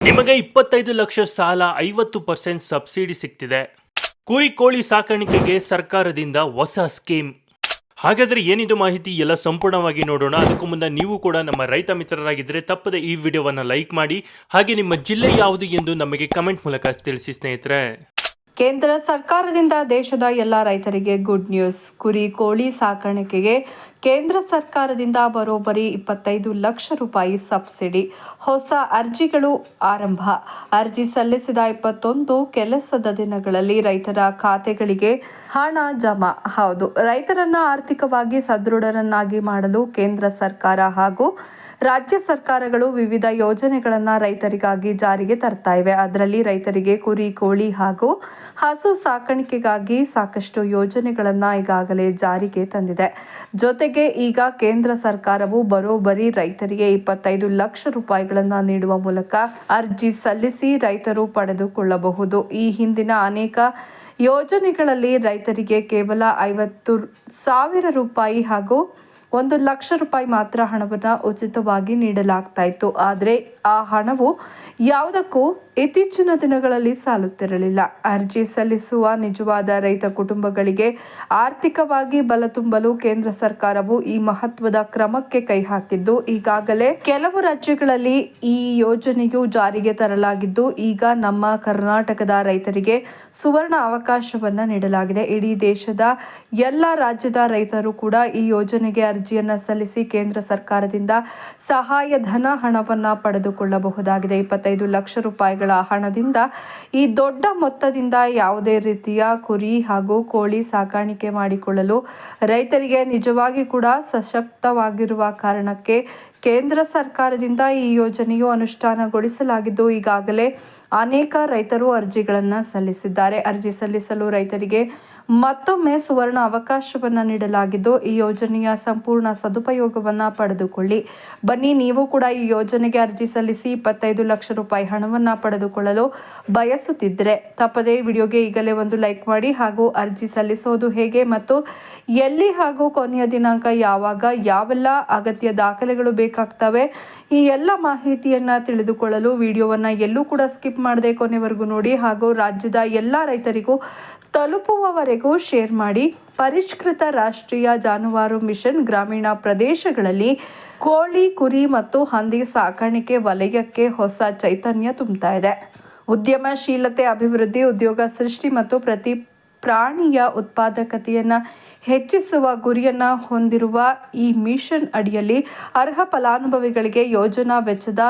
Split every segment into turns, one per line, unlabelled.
ನಿಮಗೆ 25 ಲಕ್ಷ ಸಾಲ 50% ಸಬ್ಸಿಡಿ ಸಿಗ್ತಿದೆ. ಕುರಿ ಕೋಳಿ ಸಾಕಾಣಿಕೆಗೆ ಸರ್ಕಾರದಿಂದ ಹೊಸ ಸ್ಕೀಮ್. ಹಾಗಾದ್ರೆ ಏನಿದು ಮಾಹಿತಿ ಎಲ್ಲ ಸಂಪೂರ್ಣವಾಗಿ ನೋಡೋಣ. ಅದಕ್ಕೂ ಮುನ್ನ ನೀವು ಕೂಡ ನಮ್ಮ ರೈತ ಮಿತ್ರರಾಗಿದ್ದರೆ ತಪ್ಪದೆ ಈ ವಿಡಿಯೋವನ್ನು ಲೈಕ್ ಮಾಡಿ, ಹಾಗೆ ನಿಮ್ಮ ಜಿಲ್ಲೆ ಯಾವುದು ಎಂದು ನಮಗೆ ಕಮೆಂಟ್ ಮೂಲಕ ತಿಳಿಸಿ ಸ್ನೇಹಿತರೆ.
ಕೇಂದ್ರ ಸರ್ಕಾರದಿಂದ ದೇಶದ ಎಲ್ಲ ರೈತರಿಗೆ ಗುಡ್ ನ್ಯೂಸ್. ಕುರಿ ಕೋಳಿ ಸಾಕಾಣಿಕೆಗೆ ಕೇಂದ್ರ ಸರ್ಕಾರದಿಂದ ಬರೋಬ್ಬರಿ 25 ಲಕ್ಷ ರೂಪಾಯಿ ಸಬ್ಸಿಡಿ. ಹೊಸ ಅರ್ಜಿಗಳು ಆರಂಭ. ಅರ್ಜಿ ಸಲ್ಲಿಸಿದ 21 ಕೆಲಸದ ದಿನಗಳಲ್ಲಿ ರೈತರ ಖಾತೆಗಳಿಗೆ ಹಣ ಜಮಾ. ಹೌದು, ರೈತರನ್ನ ಆರ್ಥಿಕವಾಗಿ ಸದೃಢರನ್ನಾಗಿ ಮಾಡಲು ಕೇಂದ್ರ ಸರ್ಕಾರ ಹಾಗೂ ರಾಜ್ಯ ಸರ್ಕಾರಗಳು ವಿವಿಧ ಯೋಜನೆಗಳನ್ನು ರೈತರಿಗಾಗಿ ಜಾರಿಗೆ ತರ್ತಾ ಇವೆ. ಅದರಲ್ಲಿ ರೈತರಿಗೆ ಕುರಿ ಕೋಳಿ ಹಾಗೂ ಹಸು ಸಾಕಾಣಿಕೆಗಾಗಿ ಸಾಕಷ್ಟು ಯೋಜನೆಗಳನ್ನು ಈಗಾಗಲೇ ಜಾರಿಗೆ ತಂದಿದೆ. ಜೊತೆಗೆ ಈಗ ಕೇಂದ್ರ ಸರ್ಕಾರವು ಬರೋಬ್ಬರಿ ರೈತರಿಗೆ 25 ಲಕ್ಷ ರೂಪಾಯಿಗಳನ್ನು ನೀಡುವ ಮೂಲಕ ಅರ್ಜಿ ಸಲ್ಲಿಸಿ ರೈತರು ಪಡೆದುಕೊಳ್ಳಬಹುದು. ಈ ಹಿಂದಿನ ಅನೇಕ ಯೋಜನೆಗಳಲ್ಲಿ ರೈತರಿಗೆ ಕೇವಲ 50,000 ರೂಪಾಯಿ ಹಾಗೂ 1 ಲಕ್ಷ ರೂಪಾಯಿ ಮಾತ್ರ ಹಣವನ್ನು ಉಚಿತವಾಗಿ ನೀಡಲಾಗ್ತಾ ಇತ್ತು. ಆದರೆ ಆ ಹಣವು ಯಾವುದಕ್ಕೂ ಇತ್ತೀಚಿನ ದಿನಗಳಲ್ಲಿ ಸಾಲುತ್ತಿರಲಿಲ್ಲ. ಅರ್ಜಿ ಸಲ್ಲಿಸುವ ನಿಜವಾದ ರೈತ ಕುಟುಂಬಗಳಿಗೆ ಆರ್ಥಿಕವಾಗಿ ಬಲ ತುಂಬಲು ಕೇಂದ್ರ ಸರ್ಕಾರವು ಈ ಮಹತ್ವದ ಕ್ರಮಕ್ಕೆ ಕೈ ಹಾಕಿದ್ದು, ಈಗಾಗಲೇ ಕೆಲವು ರಾಜ್ಯಗಳಲ್ಲಿ ಈ ಯೋಜನೆಯು ಜಾರಿಗೆ ತರಲಾಗಿದ್ದು, ಈಗ ನಮ್ಮ ಕರ್ನಾಟಕದ ರೈತರಿಗೆ ಸುವರ್ಣ ಅವಕಾಶವನ್ನು ನೀಡಲಾಗಿದೆ. ಇಡೀ ದೇಶದ ಎಲ್ಲ ರಾಜ್ಯದ ರೈತರು ಕೂಡ ಈ ಯೋಜನೆಗೆ ಅರ್ಜಿಯನ್ನು ಸಲ್ಲಿಸಿ ಕೇಂದ್ರ ಸರ್ಕಾರದಿಂದ ಸಹಾಯಧನ ಹಣವನ್ನು ಪಡೆದುಕೊಳ್ಳಬಹುದಾಗಿದೆ. 25 ಲಕ್ಷ ರೂಪಾಯಿಗಳ ಹಣದಿಂದ ಈ ದೊಡ್ಡ ಮೊತ್ತದಿಂದ ಯಾವುದೇ ರೀತಿಯ ಕುರಿ ಹಾಗೂ ಕೋಳಿ ಸಾಕಾಣಿಕೆ ಮಾಡಿಕೊಳ್ಳಲು ರೈತರಿಗೆ ನಿಜವಾಗಿ ಕೂಡ ಸಶಕ್ತವಾಗಿರುವ ಕಾರಣಕ್ಕೆ ಕೇಂದ್ರ ಸರ್ಕಾರದಿಂದ ಈ ಯೋಜನೆಯು ಅನುಷ್ಠಾನಗೊಳಿಸಲಾಗಿದ್ದು, ಈಗಾಗಲೇ ಅನೇಕ ರೈತರು ಅರ್ಜಿಗಳನ್ನು ಸಲ್ಲಿಸಿದ್ದಾರೆ. ಅರ್ಜಿ ಸಲ್ಲಿಸಲು ರೈತರಿಗೆ ಮತ್ತೊಮ್ಮೆ ಸುವರ್ಣ ಅವಕಾಶವನ್ನು ನೀಡಲಾಗಿದ್ದು, ಈ ಯೋಜನೆಯ ಸಂಪೂರ್ಣ ಸದುಪಯೋಗವನ್ನು ಪಡೆದುಕೊಳ್ಳಿ. ಬನ್ನಿ, ನೀವು ಕೂಡ ಈ ಯೋಜನೆಗೆ ಅರ್ಜಿ ಸಲ್ಲಿಸಿ 25 ಲಕ್ಷ ರೂಪಾಯಿ ಹಣವನ್ನು ಪಡೆದುಕೊಳ್ಳಲು ಬಯಸುತ್ತಿದ್ದರೆ ತಪ್ಪದೇ ವಿಡಿಯೋಗೆ ಈಗಲೇ ಒಂದು ಲೈಕ್ ಮಾಡಿ, ಹಾಗೂ ಅರ್ಜಿ ಸಲ್ಲಿಸೋದು ಹೇಗೆ ಮತ್ತು ಎಲ್ಲಿ ಹಾಗೂ ಕೊನೆಯ ದಿನಾಂಕ ಯಾವಾಗ, ಯಾವೆಲ್ಲ ಅಗತ್ಯ ದಾಖಲೆಗಳು ಬೇಕಾಗ್ತವೆ, ಈ ಎಲ್ಲ ಮಾಹಿತಿಯನ್ನು ತಿಳಿದುಕೊಳ್ಳಲು ವಿಡಿಯೋವನ್ನು ಎಲ್ಲೂ ಕೂಡ ಸ್ಕಿಪ್ ಮಾಡದೆ ಕೊನೆವರೆಗೂ ನೋಡಿ, ಹಾಗೂ ರಾಜ್ಯದ ಎಲ್ಲ ರೈತರಿಗೂ ತಲುಪುವವರೆಗೂ ಶೇರ್ ಮಾಡಿ. ಪರಿಷ್ಕೃತ ರಾಷ್ಟ್ರೀಯ ಜಾನುವಾರು ಮಿಷನ್ ಗ್ರಾಮೀಣ ಪ್ರದೇಶಗಳಲ್ಲಿ ಕೋಳಿ, ಕುರಿ ಮತ್ತು ಹಂದಿ ಸಾಕಾಣಿಕೆ ವಲಯಕ್ಕೆ ಹೊಸ ಚೈತನ್ಯ ತುಂಬುತ್ತಾ ಇದೆ. ಉದ್ಯಮಶೀಲತೆ ಅಭಿವೃದ್ಧಿ, ಉದ್ಯೋಗ ಸೃಷ್ಟಿ ಮತ್ತು ಪ್ರತಿ ಪ್ರಾಣಿಯ ಉತ್ಪಾದಕತೆಯನ್ನು ಹೆಚ್ಚಿಸುವ ಗುರಿಯನ್ನು ಹೊಂದಿರುವ ಈ ಮಿಷನ್ ಅಡಿಯಲ್ಲಿ ಅರ್ಹ ಫಲಾನುಭವಿಗಳಿಗೆ ಯೋಜನಾ ವೆಚ್ಚದ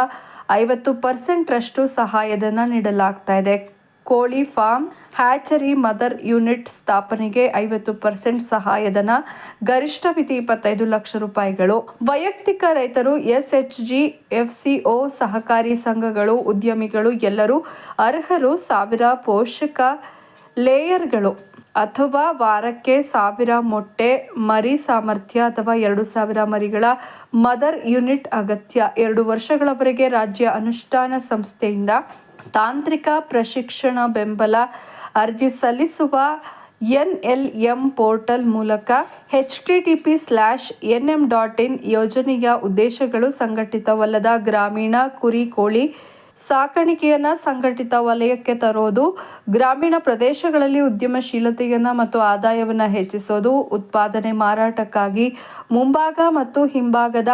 50% ರಷ್ಟು ಸಹಾಯಧನ ನೀಡಲಾಗ್ತಾ ಇದೆ. ಕೋಳಿ ಫಾರ್ಮ್, ಹ್ಯಾಚರಿ, ಮದರ್ ಯೂನಿಟ್ ಸ್ಥಾಪನೆಗೆ 50% ಸಹಾಯಧನ, ಗರಿಷ್ಠ ಮಿತಿ 25 ಲಕ್ಷ ರೂಪಾಯಿಗಳು. ವೈಯಕ್ತಿಕ ರೈತರು, SHG, FCO, ಸಹಕಾರಿ ಸಂಘಗಳು, ಉದ್ಯಮಿಗಳು ಎಲ್ಲರೂ ಅರ್ಹರು. 1000 ಪೋಷಕ ಲೇಯರ್ಗಳು ಅಥವಾ ವಾರಕ್ಕೆ 1000 ಮೊಟ್ಟೆ ಮರಿ ಸಾಮರ್ಥ್ಯ ಅಥವಾ 2000 ಮರಿಗಳ ಮದರ್ ಯೂನಿಟ್ ಅಗತ್ಯ. 2 ವರ್ಷಗಳವರೆಗೆ ರಾಜ್ಯ ಅನುಷ್ಠಾನ ಸಂಸ್ಥೆಯಿಂದ ತಾಂತ್ರಿಕ ಪ್ರಶಿಕ್ಷಣ ಬೆಂಬಲ. ಅರ್ಜಿ ಸಲ್ಲಿಸುವ NLM ಪೋರ್ಟಲ್ ಮೂಲಕ http:/nm.in. ಯೋಜನೆಯ ಉದ್ದೇಶಗಳು ಸಂಘಟಿತವಲ್ಲದ ಗ್ರಾಮೀಣ ಕುರಿ ಕೋಳಿ ಸಾಕಾಣಿಕೆಯನ್ನು ಸಂಘಟಿತ ವಲಯಕ್ಕೆ ತರೋದು, ಗ್ರಾಮೀಣ ಪ್ರದೇಶಗಳಲ್ಲಿ ಉದ್ಯಮಶೀಲತೆಯನ್ನು ಮತ್ತು ಆದಾಯವನ್ನು ಹೆಚ್ಚಿಸೋದು, ಉತ್ಪಾದನೆ ಮಾರಾಟಕ್ಕಾಗಿ ಮುಂಭಾಗ ಮತ್ತು ಹಿಂಭಾಗದ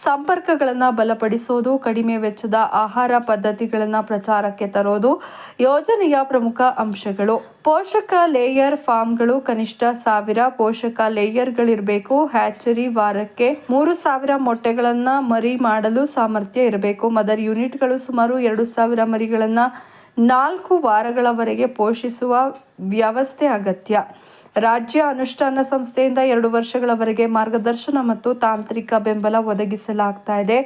ಸಂಪರ್ಕಗಳನ್ನು ಬಲಪಡಿಸೋದು, ಕಡಿಮೆ ವೆಚ್ಚದ ಆಹಾರ ಪದ್ಧತಿಗಳನ್ನು ಪ್ರಚಾರಕ್ಕೆ ತರೋದು ಯೋಜನೆಯ ಪ್ರಮುಖ ಅಂಶಗಳು. ಪೋಷಕ ಲೇಯರ್ ಫಾರ್ಮ್ಗಳು ಕನಿಷ್ಠ 1000 ಪೋಷಕ ಲೇಯರ್ಗಳಿರಬೇಕು. ಹ್ಯಾಚರಿ ವಾರಕ್ಕೆ 3000 ಮೊಟ್ಟೆಗಳನ್ನು ಮರಿ ಮಾಡಲು ಸಾಮರ್ಥ್ಯ ಇರಬೇಕು. ಮದರ್ ಯೂನಿಟ್ಗಳು ಸುಮಾರು 2000 ಮರಿಗಳನ್ನು 4 ವಾರಗಳವರೆಗೆ ಪೋಷಿಸುವ ವ್ಯವಸ್ಥೆ ಅಗತ್ಯ. ರಾಜ್ಯ ಅನುಷ್ಠಾನ ಸಂಸ್ಥೆಯಿಂದ 2 ವರ್ಷಗಳವರೆಗೆ ಮಾರ್ಗದರ್ಶನ ಮತ್ತು ತಾಂತ್ರಿಕ ಬೆಂಬಲ ಒದಗಿಸಲಾಗ್ತಾ ಇದೆ.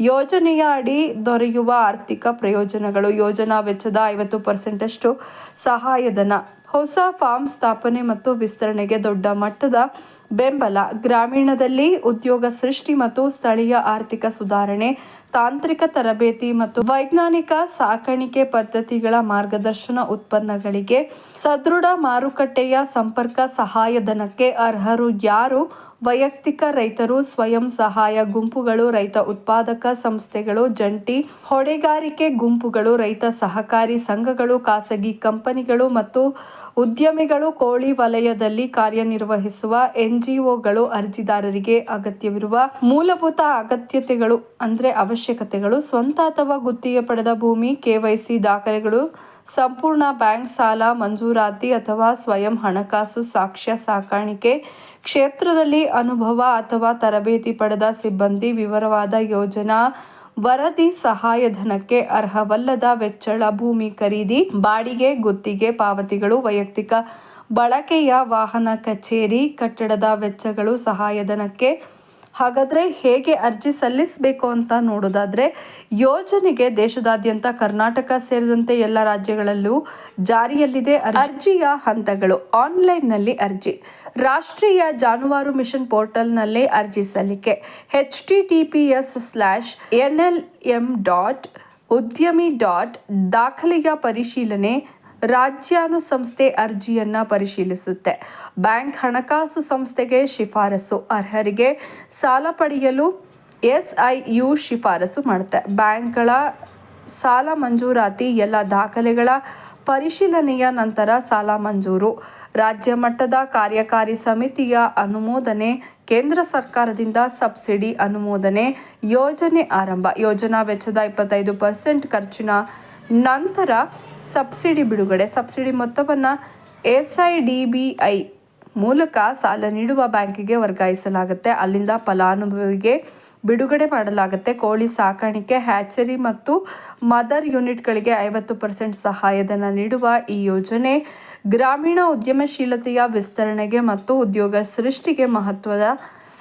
ಯೋಜನೆಯ ಅಡಿ ದೊರೆಯುವ ಆರ್ಥಿಕ ಪ್ರಯೋಜನಗಳು: ಯೋಜನಾ ವೆಚ್ಚದ 50% ಅಷ್ಟು ಸಹಾಯಧನ, ಹೊಸ ಫಾರ್ಮ್ ಸ್ಥಾಪನೆ ಮತ್ತು ವಿಸ್ತರಣೆಗೆ ದೊಡ್ಡ ಮಟ್ಟದ ಬೆಂಬಲ, ಗ್ರಾಮೀಣದಲ್ಲಿ ಉದ್ಯೋಗ ಸೃಷ್ಟಿ ಮತ್ತು ಸ್ಥಳೀಯ ಆರ್ಥಿಕ ಸುಧಾರಣೆ, ತಾಂತ್ರಿಕ ತರಬೇತಿ ಮತ್ತು ವೈಜ್ಞಾನಿಕ ಸಾಕಾಣಿಕೆ ಪದ್ಧತಿಗಳ ಮಾರ್ಗದರ್ಶನ, ಉತ್ಪನ್ನಗಳಿಗೆ ಸದೃಢ ಮಾರುಕಟ್ಟೆಯ ಸಂಪರ್ಕ. ಸಹಾಯಧನಕ್ಕೆ ಅರ್ಹರು ಯಾರು? ವೈಯಕ್ತಿಕ ರೈತರು, ಸ್ವಯಂ ಸಹಾಯ ಗುಂಪುಗಳು, ರೈತ ಉತ್ಪಾದಕ ಸಂಸ್ಥೆಗಳು, ಜಂಟಿ ಹೊಣೆಗಾರಿಕೆ ಗುಂಪುಗಳು, ರೈತ ಸಹಕಾರಿ ಸಂಘಗಳು, ಖಾಸಗಿ ಕಂಪನಿಗಳು ಮತ್ತು ಉದ್ಯಮಿಗಳು, ಕೋಳಿ ವಲಯದಲ್ಲಿ ಕಾರ್ಯನಿರ್ವಹಿಸುವ ಎನ್ಜಿಒಗಳು ಅರ್ಜಿದಾರರಿಗೆ ಅಗತ್ಯವಿರುವ ಮೂಲಭೂತ ಅಗತ್ಯತೆಗಳು ಅವಶ್ಯಕತೆಗಳು, ಸ್ವಂತ ಅಥವಾ ಗುತ್ತಿಗೆ ಪಡೆದ ಭೂಮಿ, ಕೆವೈಸಿ ದಾಖಲೆಗಳು, ಸಂಪೂರ್ಣ ಬ್ಯಾಂಕ್ ಸಾಲ ಮಂಜೂರಾತಿ ಅಥವಾ ಸ್ವಯಂ ಹಣಕಾಸು ಸಾಕ್ಷ್ಯ, ಸಾಕಾಣಿಕೆ ಕ್ಷೇತ್ರದಲ್ಲಿ ಅನುಭವ ಅಥವಾ ತರಬೇತಿ ಪಡೆದ ಸಿಬ್ಬಂದಿ, ವಿವರವಾದ ಯೋಜನಾ ವರದಿ, ಸಹಾಯಧನಕ್ಕೆ ಅರ್ಹವಲ್ಲದ ವೆಚ್ಚಳ, ಭೂಮಿ ಖರೀದಿ, ಬಾಡಿಗೆ, ಗುತ್ತಿಗೆ ಪಾವತಿಗಳು, ವೈಯಕ್ತಿಕ ಬಳಕೆಯ ವಾಹನ, ಕಚೇರಿ ಕಟ್ಟಡದ ವೆಚ್ಚಗಳು, ಸಹಾಯಧನಕ್ಕೆ. ಹಾಗಾದರೆ ಹೇಗೆ ಅರ್ಜಿ ಸಲ್ಲಿಸಬೇಕು ಅಂತ ನೋಡೋದಾದರೆ, ಯೋಜನೆಗೆ ದೇಶದಾದ್ಯಂತ ಕರ್ನಾಟಕ ಸೇರಿದಂತೆ ಎಲ್ಲ ರಾಜ್ಯಗಳಲ್ಲೂ ಜಾರಿಯಲ್ಲಿದೆ. ಅರ್ಜಿಯ ಹಂತಗಳು: ಆನ್ಲೈನ್ನಲ್ಲಿ ಅರ್ಜಿ, ರಾಷ್ಟ್ರೀಯ ಜಾನುವಾರು ಮಿಷನ್ ಪೋರ್ಟಲ್ನಲ್ಲಿ ಅರ್ಜಿ ಸಲ್ಲಿಕೆ, https://nlm.udyami. ದಾಖಲೆಯ ಪರಿಶೀಲನೆ, ರಾಜ್ಯಾನುಸಂಸ್ಥೆ ಅರ್ಜಿಯನ್ನು ಪರಿಶೀಲಿಸುತ್ತೆ. ಬ್ಯಾಂಕ್ ಹಣಕಾಸು ಸಂಸ್ಥೆಗೆ ಶಿಫಾರಸು, ಅರ್ಹರಿಗೆ ಸಾಲ ಪಡೆಯಲು SIU ಶಿಫಾರಸು ಮಾಡುತ್ತೆ. ಬ್ಯಾಂಕ್ಗಳ ಸಾಲ ಮಂಜೂರಾತಿ, ಎಲ್ಲ ದಾಖಲೆಗಳ ಪರಿಶೀಲನೆಯ ನಂತರ ಸಾಲ ಮಂಜೂರು, ರಾಜ್ಯ ಮಟ್ಟದ ಕಾರ್ಯಕಾರಿ ಸಮಿತಿಯ ಅನುಮೋದನೆ, ಕೇಂದ್ರ ಸರ್ಕಾರದಿಂದ ಸಬ್ಸಿಡಿ ಅನುಮೋದನೆ, ಯೋಜನೆ ಆರಂಭ, ಯೋಜನಾ ವೆಚ್ಚದ 25% ಖರ್ಚಿನ ನಂತರ ಸಬ್ಸಿಡಿ ಬಿಡುಗಡೆ, ಸಬ್ಸಿಡಿ ಮೊತ್ತವನ್ನು SIDBI ಮೂಲಕ ಸಾಲ ನೀಡುವ ಬ್ಯಾಂಕಿಗೆ ವರ್ಗಾಯಿಸಲಾಗುತ್ತೆ, ಅಲ್ಲಿಂದ ಫಲಾನುಭವಿಗೆ ಬಿಡುಗಡೆ ಮಾಡಲಾಗುತ್ತೆ. ಕೋಳಿ ಸಾಕಾಣಿಕೆ, ಹ್ಯಾಚರಿ ಮತ್ತು ಮದರ್ ಯೂನಿಟ್ಗಳಿಗೆ 50% ಸಹಾಯಧನ ನೀಡುವ ಈ ಯೋಜನೆ ಗ್ರಾಮೀಣ ಉದ್ಯಮಶೀಲತೆಯ ವಿಸ್ತರಣೆಗೆ ಮತ್ತು ಉದ್ಯೋಗ ಸೃಷ್ಟಿಗೆ ಮಹತ್ವದ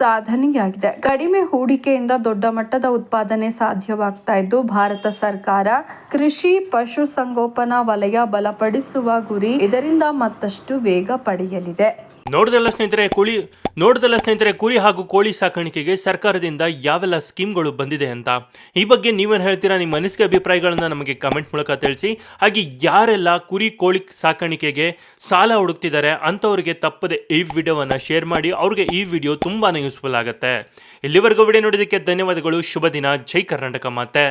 ಸಾಧನೆಯಾಗಿದೆ. ಕಡಿಮೆ ಹೂಡಿಕೆಯಿಂದ ದೊಡ್ಡ ಮಟ್ಟದ ಉತ್ಪಾದನೆ ಸಾಧ್ಯವಾಗ್ತಾ ಇದ್ದು, ಭಾರತ ಸರ್ಕಾರ ಕೃಷಿ ಪಶುಸಂಗೋಪನಾ ವಲಯ ಬಲಪಡಿಸುವ ಗುರಿ ಇದರಿಂದ ಮತ್ತಷ್ಟು ವೇಗ ಪಡೆಯಲಿದೆ.
ನೋಡಿದಲ್ಲ ಸ್ನೇಹಿತರೆ, ಕುರಿ ಹಾಗೂ ಕೋಳಿ ಸಾಕಾಣಿಕೆಗೆ ಸರ್ಕಾರದಿಂದ ಯಾವೆಲ್ಲ ಸ್ಕೀಮ್ಗಳು ಬಂದಿದೆ ಅಂತ. ಈ ಬಗ್ಗೆ ನೀವೇನು ಹೇಳ್ತೀರಾ? ನಿಮ್ಮ ಅನಿಸಿಕೆ ಅಭಿಪ್ರಾಯಗಳನ್ನ ನಮಗೆ ಕಮೆಂಟ್ ಮೂಲಕ ತಿಳಿಸಿ. ಹಾಗೆ ಯಾರೆಲ್ಲ ಕುರಿ ಕೋಳಿ ಸಾಕಾಣಿಕೆಗೆ ಸಾಲ ಹುಡುಕ್ತಿದ್ದಾರೆ ಅಂಥವ್ರಿಗೆ ತಪ್ಪದೆ ಈ ವಿಡಿಯೋವನ್ನು ಶೇರ್ ಮಾಡಿ. ಅವ್ರಿಗೆ ಈ ವಿಡಿಯೋ ತುಂಬಾ ಯೂಸ್ಫುಲ್ ಆಗುತ್ತೆ. ಇಲ್ಲಿವರೆಗೂ ವಿಡಿಯೋ ನೋಡೋದಕ್ಕೆ ಧನ್ಯವಾದಗಳು. ಶುಭ ದಿನ. ಜೈ ಕರ್ನಾಟಕ ಮಾತೆ.